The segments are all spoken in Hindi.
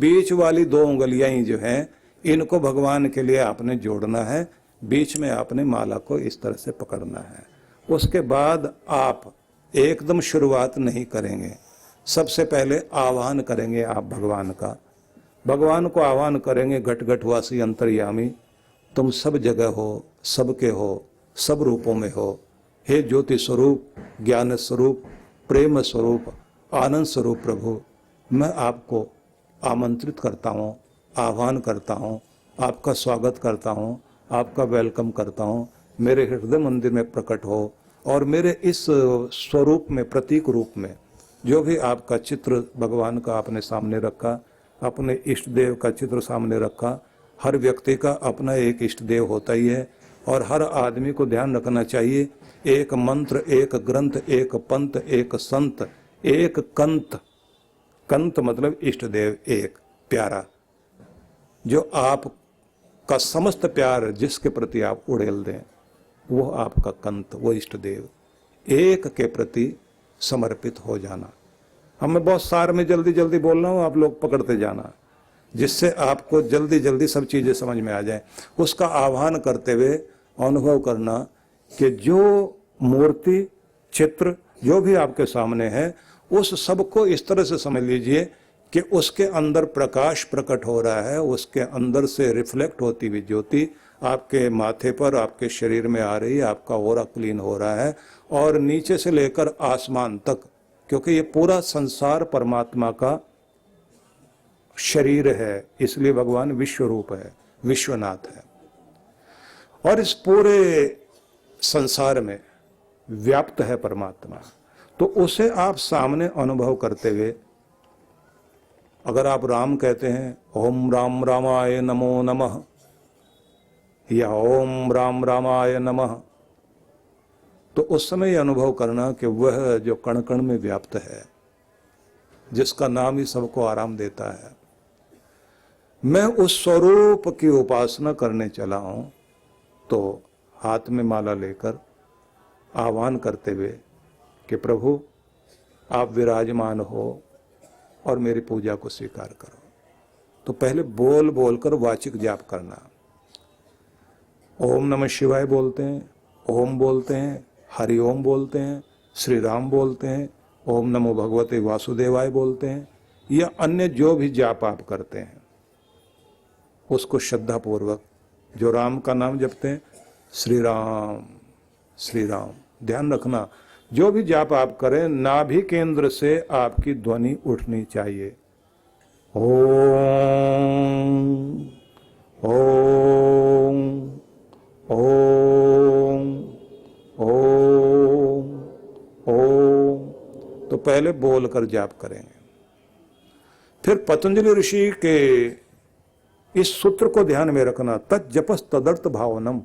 बीच वाली 2 उंगलियां ही जो हैं, इनको भगवान के लिए आपने जोड़ना है। बीच में आपने माला को इस तरह से पकड़ना है। उसके बाद आप एकदम शुरुआत नहीं करेंगे। सबसे पहले आह्वान करेंगे आप भगवान का। भगवान को आह्वान करेंगे, घट घटवासी अंतर्यामी, तुम सब जगह हो, सबके हो, सब रूपों में हो। हे ज्योति स्वरूप, ज्ञान स्वरूप, प्रेम स्वरूप, आनंद स्वरूप प्रभु, मैं आपको आमंत्रित करता हूँ, आह्वान करता हूँ, आपका स्वागत करता हूँ, आपका वेलकम करता हूँ। मेरे हृदय मंदिर में प्रकट हो और मेरे इस स्वरूप में, प्रतीक रूप में, जो भी आपका चित्र भगवान का आपने सामने रखा, अपने इष्ट देव का चित्र सामने रखा। हर व्यक्ति का अपना एक इष्ट देव होता ही है और हर आदमी को ध्यान रखना चाहिए, एक मंत्र, एक ग्रंथ, एक पंथ, एक संत, एक कंत। कंत मतलब इष्ट देव, एक प्यारा, जो आपका समस्त प्यार जिसके प्रति आप उड़ेल दें, वो आपका कंत, वो इष्ट देव। एक के प्रति समर्पित हो जाना। अब मैं बहुत सार में जल्दी जल्दी बोल रहा हूँ, आप लोग पकड़ते जाना, जिससे आपको जल्दी जल्दी सब चीजें समझ में आ जाए। उसका आह्वान करते हुए अनुभव करना कि जो मूर्ति, चित्र जो भी आपके सामने है, उस सब को इस तरह से समझ लीजिए कि उसके अंदर प्रकाश प्रकट हो रहा है, उसके अंदर से रिफ्लेक्ट होती हुई ज्योति आपके माथे पर, आपके शरीर में आ रही है, आपका ऑरा क्लीन हो रहा है और नीचे से लेकर आसमान तक, क्योंकि ये पूरा संसार परमात्मा का शरीर है, इसलिए भगवान विश्व रूप है, विश्वनाथ है। और इस पूरे संसार में व्याप्त है परमात्मा। तो उसे आप सामने अनुभव करते हुए, अगर आप राम कहते हैं, ओम राम रामाय नमो नमः, या ओम राम रामाय नमः, तो उस समय यह अनुभव करना कि वह जो कण कण में व्याप्त है, जिसका नाम ही सबको आराम देता है, मैं उस स्वरूप की उपासना करने चला हूं। तो हाथ में माला लेकर आह्वान करते हुए कि प्रभु आप विराजमान हो और मेरी पूजा को स्वीकार करो। तो पहले बोल बोलकर वाचिक जाप करना। ओम नमः शिवाय बोलते हैं, ओम बोलते हैं, हरि ओम बोलते हैं, श्री राम बोलते हैं, ओम नमो भगवते वासुदेवाय बोलते हैं, या अन्य जो भी जाप आप करते हैं उसको श्रद्धा पूर्वक, जो राम का नाम जपते हैं, श्री राम श्री राम। ध्यान रखना, जो भी जाप आप करें, नाभि केंद्र से आपकी ध्वनि उठनी चाहिए। ओम ओम ओम ओम ओम। तो पहले बोलकर जाप करेंगे। फिर पतंजलि ऋषि के इस सूत्र को ध्यान में रखना, तत् जपस तदर्थ भावनम।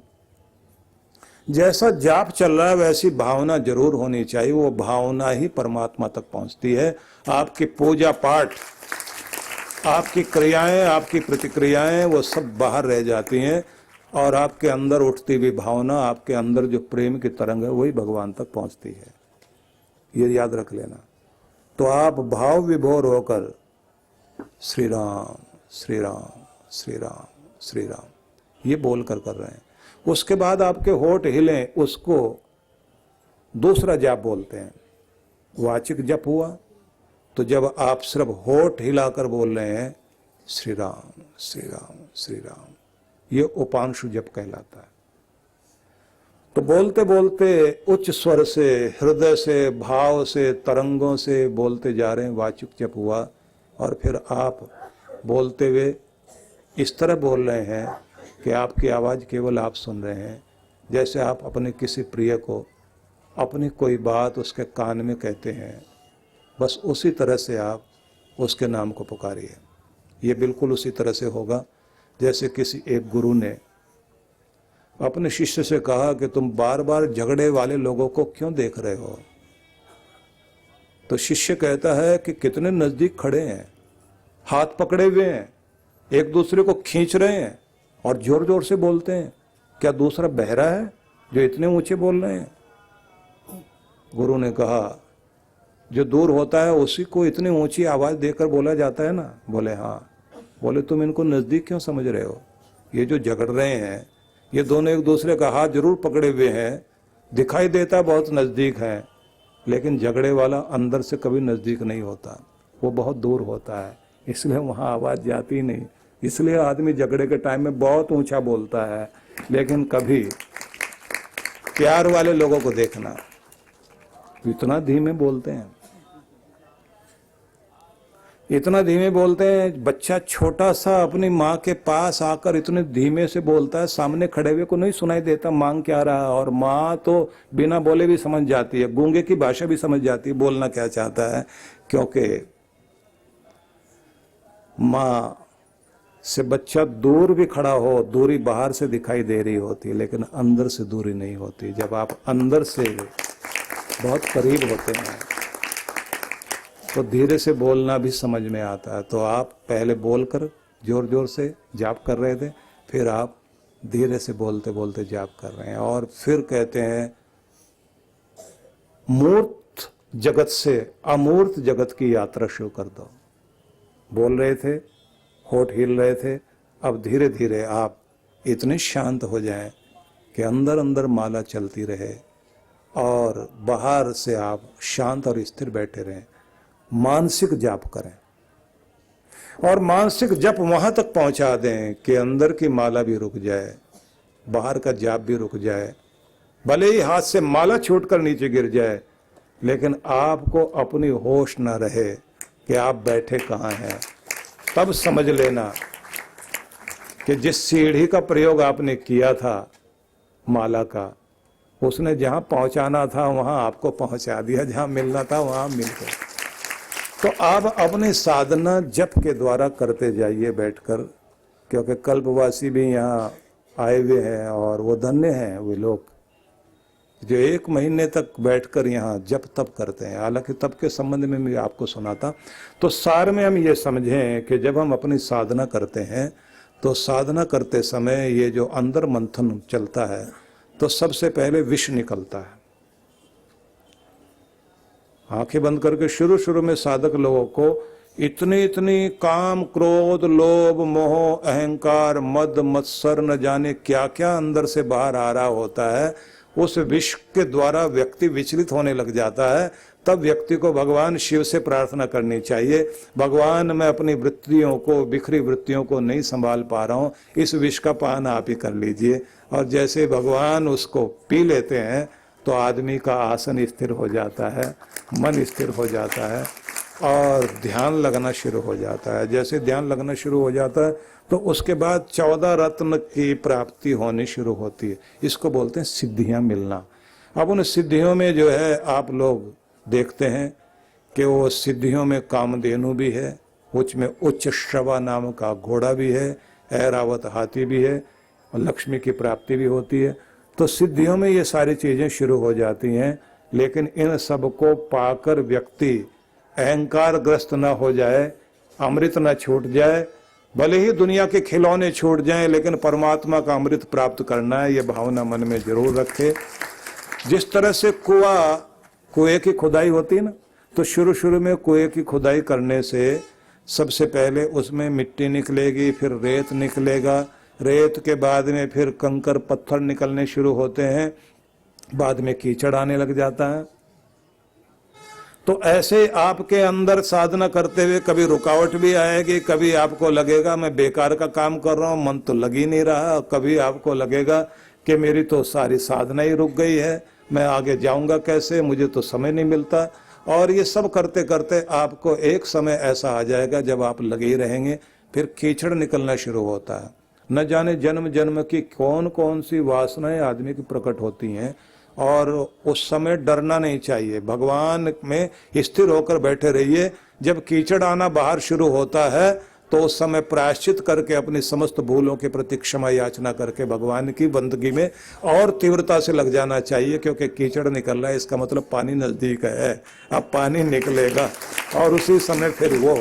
जैसा जाप चल रहा है वैसी भावना जरूर होनी चाहिए, वो भावना ही परमात्मा तक पहुंचती है। आपकी पूजा पाठ, आपकी क्रियाएं, आपकी प्रतिक्रियाएं, वो सब बाहर रह जाती हैं और आपके अंदर उठती हुई भावना, आपके अंदर जो प्रेम की तरंग है, वही भगवान तक पहुंचती है। ये याद रख लेना। तो आप भाव विभोर होकर श्री राम श्री राम श्री राम श्री राम ये बोलकर कर रहे हैं। उसके बाद आपके होठ हिलें, उसको दूसरा जाप बोलते हैं। वाचिक जप हुआ, तो जब आप सिर्फ होठ हिलाकर बोल रहे हैं श्री राम श्री राम श्री राम, ये उपांशु जप कहलाता है। तो बोलते बोलते उच्च स्वर से, हृदय से, भाव से, तरंगों से बोलते जा रहे हैं, वाचिक जप हुआ। और फिर आप बोलते हुए इस तरह बोल रहे हैं कि आपकी आवाज़ केवल आप सुन रहे हैं, जैसे आप अपने किसी प्रिय को अपनी कोई बात उसके कान में कहते हैं, बस उसी तरह से आप उसके नाम को पुकारिए। ये बिल्कुल उसी तरह से होगा जैसे किसी एक गुरु ने अपने शिष्य से कहा कि तुम बार बार झगड़े वाले लोगों को क्यों देख रहे हो। तो शिष्य कहता है कि कितने नजदीक खड़े हैं, हाथ पकड़े हुए हैं, एक दूसरे को खींच रहे हैं और जोर जोर से बोलते हैं, क्या दूसरा बहरा है जो इतने ऊंचे बोल रहे हैं। गुरु ने कहा जो दूर होता है उसी को इतनी ऊंची आवाज देकर बोला जाता है ना। बोले हाँ, बोले तुम इनको नजदीक क्यों समझ रहे हो? ये जो झगड़ रहे हैं ये दोनों एक दूसरे का हाथ जरूर पकड़े हुए हैं, दिखाई देता बहुत नजदीक है, लेकिन झगड़े वाला अंदर से कभी नजदीक नहीं होता, वो बहुत दूर होता है, इसलिए वहां आवाज जाती नहीं। इसलिए आदमी झगड़े के टाइम में बहुत ऊंचा बोलता है, लेकिन कभी प्यार वाले लोगों को देखना इतना धीमे बोलते हैं, इतना धीमे बोलते हैं। बच्चा छोटा सा अपनी माँ के पास आकर इतने धीमे से बोलता है, सामने खड़े हुए को नहीं सुनाई देता मांग क्या रहा है, और माँ तो बिना बोले भी समझ जाती है, गूंगे की भाषा भी समझ जाती है बोलना क्या चाहता है, क्योंकि माँ से बच्चा दूर भी खड़ा हो, दूरी बाहर से दिखाई दे रही होती है, लेकिन अंदर से दूरी नहीं होती। जब आप अंदर से बहुत करीब होते हैं तो धीरे से बोलना भी समझ में आता है। तो आप पहले बोलकर जोर जोर से जाप कर रहे थे, फिर आप धीरे से बोलते बोलते जाप कर रहे हैं, और फिर कहते हैं मूर्त जगत से अमूर्त जगत की यात्रा शुरू कर दो। बोल रहे थे, होठ हिल रहे थे, अब धीरे धीरे आप इतने शांत हो जाएं कि अंदर अंदर माला चलती रहे और बाहर से आप शांत और स्थिर बैठे रहें। मानसिक जाप करें और मानसिक जप वहां तक पहुंचा दें कि अंदर की माला भी रुक जाए, बाहर का जाप भी रुक जाए, भले ही हाथ से माला छूटकर नीचे गिर जाए, लेकिन आपको अपनी होश न रहे कि आप बैठे कहाँ हैं। तब समझ लेना कि जिस सीढ़ी का प्रयोग आपने किया था माला का, उसने जहां पहुंचाना था वहां आपको पहुंचा दिया, जहां मिलना था वहां मिल गया। तो आप अपनी साधना जप के द्वारा करते जाइए बैठकर, क्योंकि कल्पवासी भी यहाँ आए हुए हैं और वो धन्य हैं वे लोग जो 1 महीने तक बैठकर यहाँ जप तप करते हैं। हालांकि तप के संबंध में मैं आपको सुनाता। तो सार में हम ये समझें कि जब हम अपनी साधना करते हैं तो साधना करते समय ये जो अंदर मंथन चलता है तो सबसे पहले विष निकलता है। आंखें बंद करके शुरू में साधक लोगों को इतनी काम क्रोध लोभ मोह अहंकार मद मत्सर न जाने क्या क्या अंदर से बाहर आ रहा होता है, उस विष के द्वारा व्यक्ति विचलित होने लग जाता है। तब व्यक्ति को भगवान शिव से प्रार्थना करनी चाहिए, भगवान मैं अपनी वृत्तियों को, बिखरी वृत्तियों को नहीं संभाल पा रहा हूँ, इस विष का पान आप ही कर लीजिए। और जैसे भगवान उसको पी लेते हैं तो आदमी का आसन स्थिर हो जाता है, मन स्थिर हो जाता है और ध्यान लगना शुरू हो जाता है। जैसे ध्यान लगना शुरू हो जाता है तो उसके बाद 14 रत्न की प्राप्ति होनी शुरू होती है। इसको बोलते हैं सिद्धियां मिलना। अब उन सिद्धियों में जो है आप लोग देखते हैं कि वो सिद्धियों में कामधेनु भी है, उसमें उच्च श्रवा नाम का घोड़ा भी है, ऐरावत हाथी भी है और लक्ष्मी की प्राप्ति भी होती है। तो सिद्धियों में ये सारी चीजें शुरू हो जाती हैं, लेकिन इन सबको पाकर व्यक्ति अहंकार ग्रस्त न हो जाए, अमृत न छूट जाए। भले ही दुनिया के खिलौने छूट जाएं, लेकिन परमात्मा का अमृत प्राप्त करना है, ये भावना मन में जरूर रखे। जिस तरह से कुएं की खुदाई होती है ना, तो शुरू में कुएं की खुदाई करने से सबसे पहले उसमें मिट्टी निकलेगी, फिर रेत निकलेगा, रेत के बाद में फिर कंकर पत्थर निकलने शुरू होते हैं, बाद में कीचड़ आने लग जाता है। तो ऐसे आपके अंदर साधना करते हुए कभी रुकावट भी आएगी, कभी आपको लगेगा मैं बेकार का काम कर रहा हूँ, मन तो लग ही नहीं रहा, कभी आपको लगेगा कि मेरी तो सारी साधना ही रुक गई है, मैं आगे जाऊंगा कैसे, मुझे तो समय नहीं मिलता। और ये सब करते करते आपको एक समय ऐसा आ जाएगा जब आप लगे ही रहेंगे, फिर कीचड़ निकलना शुरू होता है। न जाने जन्म जन्म की कौन कौन सी वासनाएं आदमी की प्रकट होती हैं, और उस समय डरना नहीं चाहिए, भगवान में स्थिर होकर बैठे रहिए। जब कीचड़ आना बाहर शुरू होता है तो उस समय प्रायश्चित करके अपनी समस्त भूलों के प्रति क्षमा याचना करके भगवान की बंदगी में और तीव्रता से लग जाना चाहिए, क्योंकि कीचड़ निकल रहा है, इसका मतलब पानी नजदीक है, अब पानी निकलेगा और उसी समय फिर वो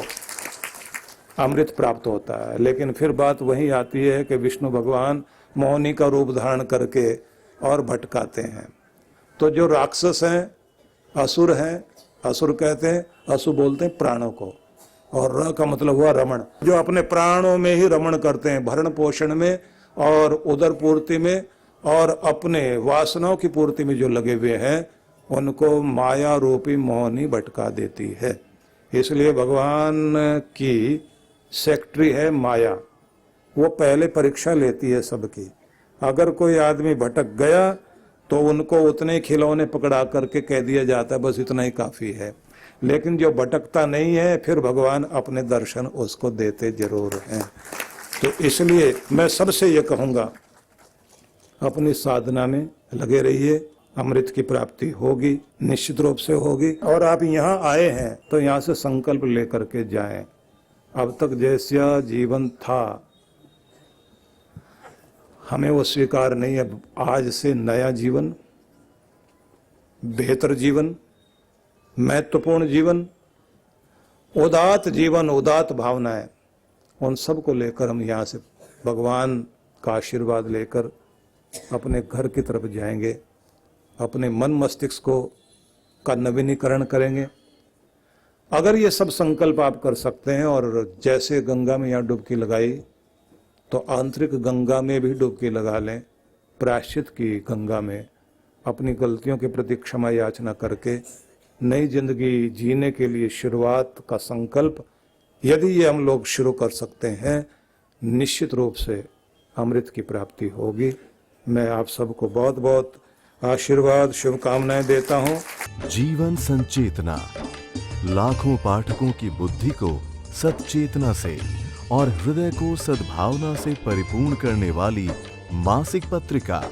अमृत प्राप्त होता है। लेकिन फिर बात वही आती है कि विष्णु भगवान मोहिनी का रूप धारण करके और भटकाते हैं। तो जो राक्षस हैं, असुर हैं, असुर कहते हैं, असुर बोलते हैं प्राणों को, और र का मतलब हुआ रमण, जो अपने प्राणों में ही रमण करते हैं, भरण पोषण में और उदर पूर्ति में और अपने वासनाओं की पूर्ति में जो लगे हुए हैं, उनको माया रूपी मोहनी भटका देती है। इसलिए भगवान की सेक्रेटरी है माया, वो पहले परीक्षा लेती है सबकी। अगर कोई आदमी भटक गया तो उनको उतने खिलौने पकड़ा करके कह दिया जाता है बस इतना ही काफी है। लेकिन जो भटकता नहीं है फिर भगवान अपने दर्शन उसको देते जरूर हैं। तो इसलिए मैं सबसे ये कहूँगा, अपनी साधना में लगे रहिए, अमृत की प्राप्ति होगी, निश्चित रूप से होगी। और आप यहाँ आए हैं तो यहाँ से संकल्प लेकर के जाएं। अब तक जैसा जीवन था हमें वो स्वीकार नहीं है। आज से नया जीवन, बेहतर जीवन, महत्वपूर्ण जीवन, उदात्त जीवन, उदात्त भावनाएं, उन सब को लेकर हम यहाँ से भगवान का आशीर्वाद लेकर अपने घर की तरफ जाएंगे। अपने मन मस्तिष्क को का नवीनीकरण करेंगे। अगर ये सब संकल्प आप कर सकते हैं और जैसे गंगा में यहाँ डुबकी लगाई तो आंतरिक गंगा में भी डुबकी लगा लें, प्रायश्चित की गंगा में अपनी गलतियों के प्रति क्षमा याचना करके नई जिंदगी जीने के लिए शुरुआत का संकल्प यदि ये हम लोग शुरू कर सकते हैं, निश्चित रूप से अमृत की प्राप्ति होगी। मैं आप सबको बहुत बहुत आशीर्वाद, शुभकामनाएं देता हूं। जीवन संचेतना लाखों पाठकों की बुद्धि को सच्चेतना से और हृदय को सद्भावना से परिपूर्ण करने वाली मासिक पत्रिका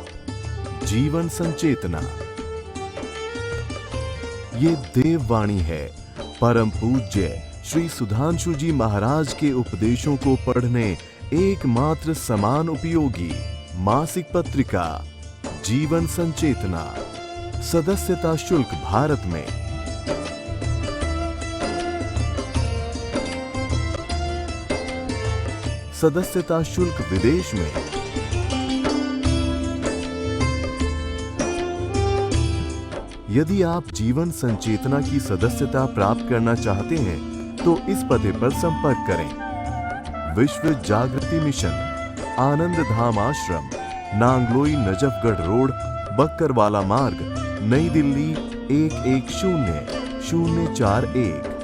जीवन संचेतना। ये देववाणी है परम पूज्य श्री सुधांशु जी महाराज के उपदेशों को पढ़ने एकमात्र समान उपयोगी मासिक पत्रिका जीवन संचेतना। सदस्यता शुल्क भारत में, सदस्यता शुल्क विदेश में। यदि आप जीवन संचेतना की सदस्यता प्राप्त करना चाहते हैं तो इस पते पर संपर्क करें। विश्व जागृति मिशन, आनंद धाम आश्रम, नांगलोई नजफगढ़ रोड, बक्करवाला मार्ग, नई दिल्ली 1104041।